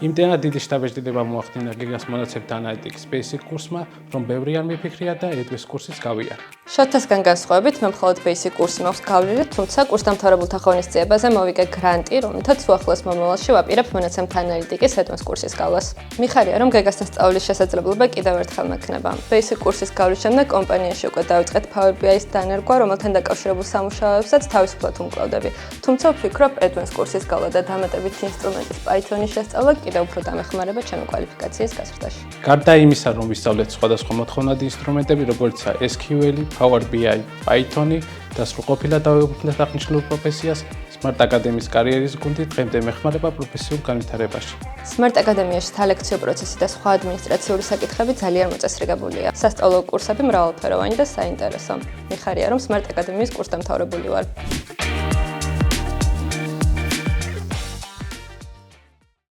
იმდენად დიდი შთაბეჭდილება მოახდინა გიგას მონაცემთა ანალიტიკის basic კურსმა, რომ ბევრი არ მიფიქრია და advanced კურსის გავიარა. შოთასგან განსხვავებით, მე მხოლოდ basic კურსი მაქვს გავლილი, თუმცა კურსდამთავრებულთა ღონისძიებაზე მოვიგე გრანტი, რომლითაც უახლოეს მომავალში ვაპირებ მონაცემთა ანალიტიკის advanced კურსის გავლას. მიხარია, რომ გეგასთან სწავლის შესაძლებლობა კიდევ ერთხელ მექნება. Basic კურსის გავლის შემდეგ კომპანიაში უკვე დავიწყეთ Power BI-ის დანერგვა, რომელთან დაკავშირებულ სამუშაოებსაც თავისუფლად უმკლავდები. თუმცა ვფიქრობ, advanced კურსის გავლა და დამატებითი ინსტრუმენტის Python-ის შესწავლა კიდევ უფრო დამეხმარება ჩემი კვალიფიკაციის გაზრდაში. გარდა იმისა, რომ ვისწავლეთ სხვადასხვა მოთხოვნადი ინსტრუმენტები, როგორიცაა SQL, Power BI, Python-ი და სრულყოფილად დავეუფლდეთ აღნიშნულ პროფესიას, Smart Academy-ის კარიერის გუნდი დღემდე მეხმარება პროფესიულ განვითარებაში. Smart Academy-ში სალექციო პროცესი და სხვა ადმინისტრაციული საკითხები ძალიან მოწესრიგებულია. სასწავლო კურსები მრავალფეროვანი და საინტერესო. მიხარია, რომ Smart Academy-ის კურსდამთავრებული ვარ.